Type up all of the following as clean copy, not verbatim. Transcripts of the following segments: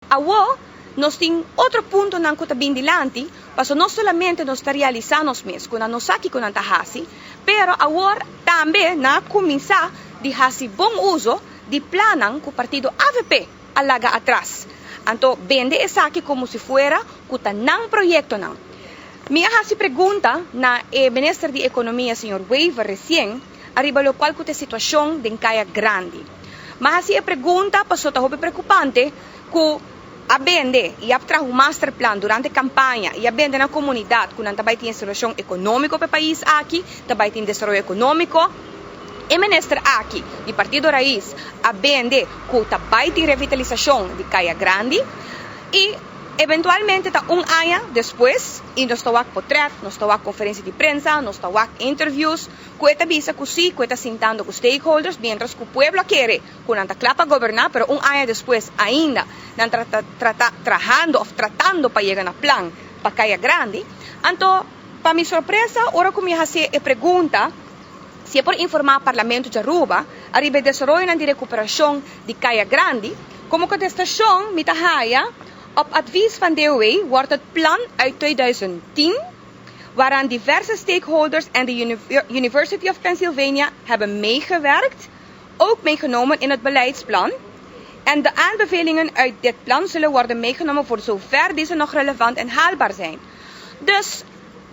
Awo, nós tem outro ponto na cotabindilanti, paso não somente nós está realizando os mesmos, quando nós aqui com a hasi, pero agora também na começar de hasi bom uso de planan que o partido AVP alaga atrás. Então, vende essa aqui como se fuera que não projeto não. Minha hasi pergunta na ministro de Economia, senhor Weaver, recém, arriba lo qual que a situação de Caia Grande. Mas hasi a pergunta, paso está preocupante, que a vende e a trazer um master plan durante a campanha e a vende na comunidade que não também tem situação econômica para o país aqui, também tem desenvolvimento econômico. E ministro aqui, do Partido Raiz, a vende que também tem revitalização de Caia Grande e eventualmente tá ano depois e nós estamos com portrait, nós estamos com conferência de prensa, nós estamos com interviews, que está visa que sim, que está sentando com stakeholders, mientras que o pueblo quer, que não está claro para governar, pero depois ainda não tratando para chegar no plan para Caia Grande. Então, para minha surpresa, agora que me fazer a pergunta, se é por informar o Parlamento de Aruba, arriba de desenvolvimento de recuperação de Caia Grande, como que a estação me tahaya, op advies van DOE wordt het plan uit 2010, waaraan diverse stakeholders en de University of Pennsylvania hebben meegewerkt, ook meegenomen in het beleidsplan. En de aanbevelingen uit dit plan zullen worden meegenomen voor zover deze nog relevant en haalbaar zijn. Dus,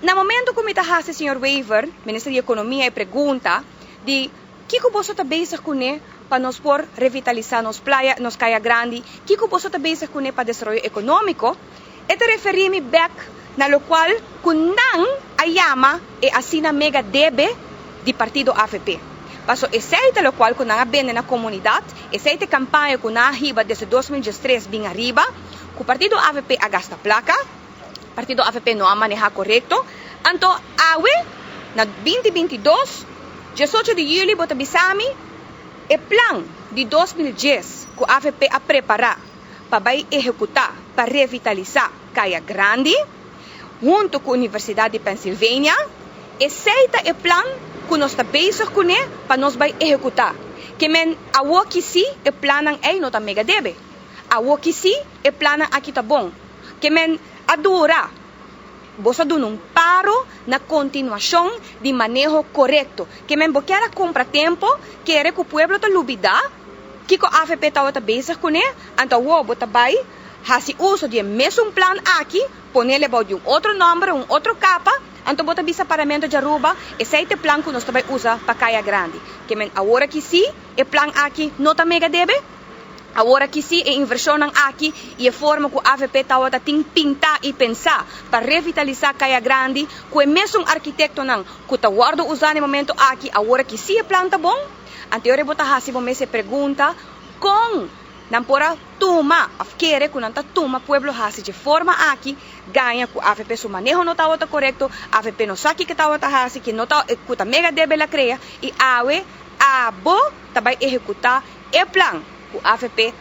na momento que me tahase, senhor Weaver, ministro de Economia, e pergunta de que você está bezig com para nós por revitalizar nos praia, nos Caia Grande, que você está bezig com para desenvolvimento econômico, e te referi-me back na lo qual kunang ayama e assina mega debe de partido AVP. Paso esse lo qual kunang abende na comunidade, esse campanha kunang arriba desde 2013 bem arriba, que o partido AVP agasta placa, partido AVP não a manejar correto, então awe na 2022, 18 de julho bota bisami o plan de 2010 que o AVP a preparar para executar, para revitalizar Caia Grande, junto com a Universidade de Pennsylvania, aceita o plan que nós estamos bezig com para nós executar. Que men awo que si o plan aí não está mega debe. Awo que si o plan aqui está bom. Que men adura. Você dá paro na continuação de manejo correto. Que men boqueira compra tempo, quer que o povo te lubida, que o AVP está bezig com então o bota vai, faz uso de mesmo plan aqui, ponerle de outro número, outro capa, então bota bisa paramento de Aruba, esse é o plan que nós também usa para Caia Grande. Que men agora que sim, o plan aqui não está mega debe. Agora que sim, a inversão aqui e a forma que o AVP está tem pintar e pensar para revitalizar Caia Grande, que o mesmo arquiteto que está usando no momento aqui, agora que sim, a planta bom. Anterior eu vou se você pergunta com não pora toma, querer que não está toma, pueblo hasi de forma aqui ganha que o AVP su manejo não está correto, AVP não sabe que está hasi que não está que está mega debe la crea e awe abo também executar o plan o AVP